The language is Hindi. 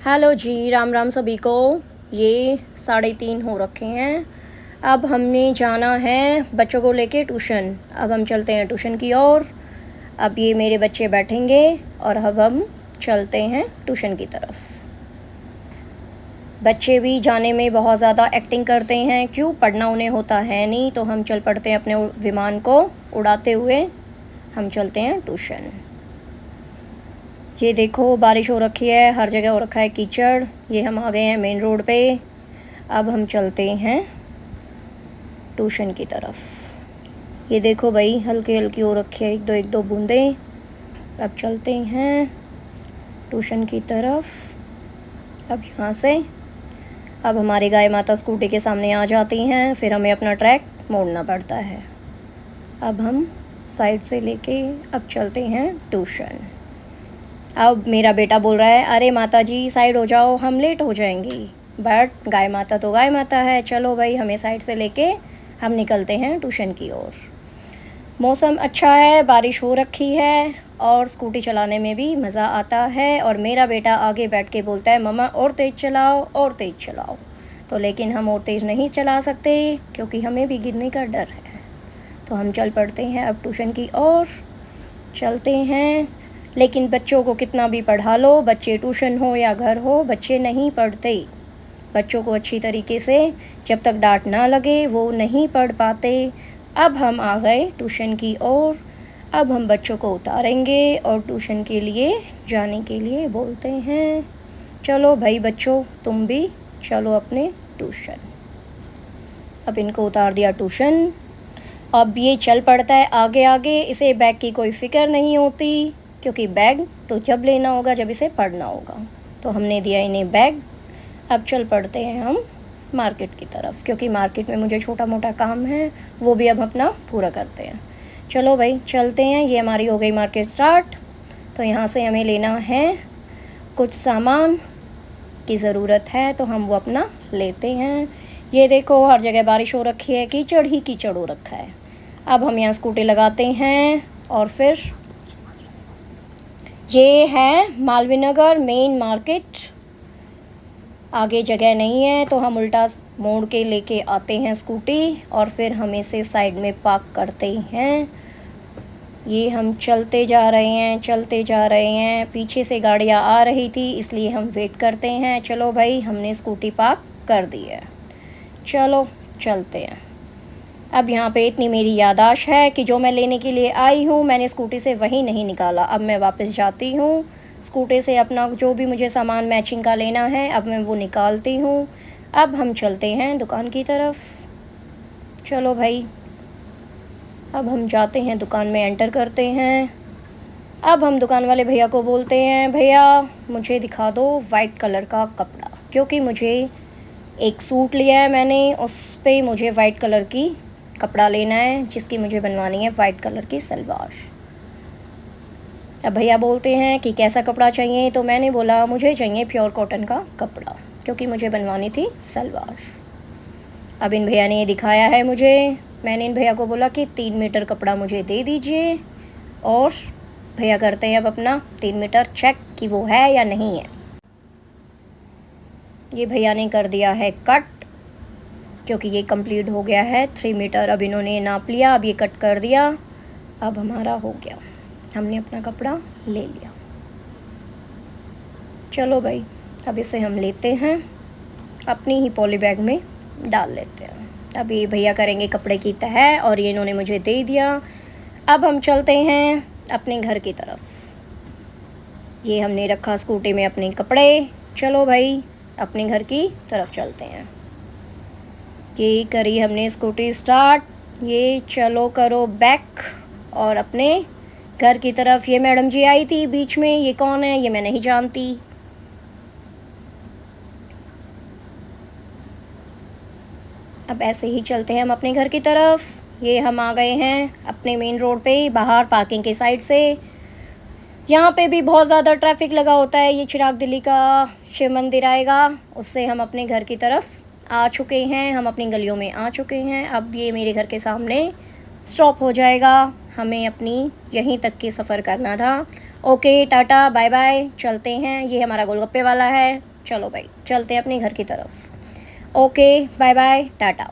हेलो जी, राम राम सभी को। ये 3:30 हो रखे हैं। अब हमने जाना है बच्चों को लेके ट्यूशन। अब हम चलते हैं ट्यूशन की ओर। अब ये मेरे बच्चे बैठेंगे और अब हम चलते हैं ट्यूशन की तरफ। बच्चे भी जाने में बहुत ज़्यादा एक्टिंग करते हैं, क्यों पढ़ना उन्हें होता है नहीं, तो हम चल पड़ते हैं अपने विमान को उड़ाते हुए। हम चलते हैं ट्यूशन। ये देखो बारिश हो रखी है, हर जगह हो रखा है कीचड़। ये हम आ गए हैं मेन रोड पे। अब हम चलते हैं ट्यूशन की तरफ। ये देखो भाई, हल्की हल्की हो रखी है, एक दो बूंदें। अब चलते हैं ट्यूशन की तरफ। अब यहाँ से अब हमारी गाय माता स्कूटी के सामने आ जाती हैं, फिर हमें अपना ट्रैक मोड़ना पड़ता है। अब हम साइड से लेके अब चलते हैं ट्यूशन। अब मेरा बेटा बोल रहा है, अरे माता जी साइड हो जाओ, हम लेट हो जाएंगी। बट गाय माता तो गाय माता है। चलो भाई, हमें साइड से लेके हम निकलते हैं ट्यूशन की ओर। मौसम अच्छा है, बारिश हो रखी है और स्कूटी चलाने में भी मज़ा आता है। और मेरा बेटा आगे बैठ के बोलता है, मम्मा और तेज़ चलाओ और तेज़ चलाओ। तो लेकिन हम और तेज़ नहीं चला सकते क्योंकि हमें भी गिरने का डर है। तो हम चल पड़ते हैं अब ट्यूशन की ओर। चलते हैं, लेकिन बच्चों को कितना भी पढ़ा लो, बच्चे ट्यूशन हो या घर हो, बच्चे नहीं पढ़ते। बच्चों को अच्छी तरीके से जब तक डांट ना लगे वो नहीं पढ़ पाते। अब हम आ गए ट्यूशन की ओर। अब हम बच्चों को उतारेंगे और ट्यूशन के लिए जाने के लिए बोलते हैं। चलो भाई बच्चों, तुम भी चलो अपने ट्यूशन। अब इनको उतार दिया ट्यूशन। अब ये चल पड़ता है आगे आगे। इसे बैग की कोई फ़िक्र नहीं होती, क्योंकि बैग तो जब लेना होगा जब इसे पढ़ना होगा। तो हमने दिया इन्हें बैग। अब चल पड़ते हैं हम मार्केट की तरफ, क्योंकि मार्केट में मुझे छोटा मोटा काम है, वो भी अब अपना पूरा करते हैं। चलो भाई चलते हैं। ये हमारी हो गई मार्केट स्टार्ट। तो यहाँ से हमें लेना है कुछ सामान की ज़रूरत है, तो हम वो अपना लेते हैं। ये देखो हर जगह बारिश हो रखी है, कीचड़ ही कीचड़ हो रखा है। अब हम यहाँ स्कूटी लगाते हैं और फिर ये है मालवीय नगर मेन मार्केट। आगे जगह नहीं है तो हम उल्टा मोड़ के लेके आते हैं स्कूटी और फिर हम इसे साइड में पार्क करते हैं। ये हम चलते जा रहे हैं, चलते जा रहे हैं। पीछे से गाड़ियाँ आ रही थी, इसलिए हम वेट करते हैं। चलो भाई, हमने स्कूटी पार्क कर दी है, चलो चलते हैं। अब यहाँ पे इतनी मेरी याददाश्त है कि जो मैं लेने के लिए आई हूँ मैंने स्कूटी से वही नहीं निकाला। अब मैं वापस जाती हूँ स्कूटी से, अपना जो भी मुझे सामान मैचिंग का लेना है अब मैं वो निकालती हूँ। अब हम चलते हैं दुकान की तरफ। चलो भाई, अब हम जाते हैं दुकान में, एंटर करते हैं। अब हम दुकान वाले भैया को बोलते हैं, भैया मुझे दिखा दो वाइट कलर का कपड़ा, क्योंकि मुझे एक सूट लिया है मैंने, उस पर मुझे वाइट कलर की कपड़ा लेना है, जिसकी मुझे बनवानी है वाइट कलर की सलवार। अब भैया बोलते हैं कि कैसा कपड़ा चाहिए, तो मैंने बोला मुझे चाहिए प्योर कॉटन का कपड़ा, क्योंकि मुझे बनवानी थी सलवार। अब इन भैया ने ये दिखाया है मुझे। मैंने इन भैया को बोला कि 3 मीटर कपड़ा मुझे दे दीजिए, और भैया करते हैं अब अपना 3 मीटर चेक कि वो है या नहीं है। ये भैया ने कर दिया है कट, क्योंकि ये कंप्लीट हो गया है 3 मीटर। अब इन्होंने नाप लिया, अब ये कट कर दिया। अब हमारा हो गया, हमने अपना कपड़ा ले लिया। चलो भाई, अब इसे हम लेते हैं, अपनी ही पॉली बैग में डाल लेते हैं। अब ये भैया करेंगे कपड़े की तह, और ये इन्होंने मुझे दे दिया। अब हम चलते हैं अपने घर की तरफ। ये हमने रखा स्कूटी में अपने कपड़े। चलो भाई, अपने घर की तरफ चलते हैं। ये करी हमने स्कूटी स्टार्ट। ये चलो करो बैक और अपने घर की तरफ। ये मैडम जी आई थी बीच में, ये कौन है ये मैं नहीं जानती। अब ऐसे ही चलते हैं हम अपने घर की तरफ। ये हम आ गए हैं अपने मेन रोड पे, बाहर पार्किंग के साइड से। यहाँ पे भी बहुत ज़्यादा ट्रैफिक लगा होता है। ये चिराग दिल्ली का शिव मंदिर आएगा, उससे हम अपने घर की तरफ आ चुके हैं, हम अपनी गलियों में आ चुके हैं। अब ये मेरे घर के सामने स्टॉप हो जाएगा, हमें अपनी यहीं तक की सफ़र करना था। ओके टाटा बाय बाय, चलते हैं। ये हमारा गोलगप्पे वाला है, चलो भाई चलते हैं अपने घर की तरफ। Okay bye bye Tata.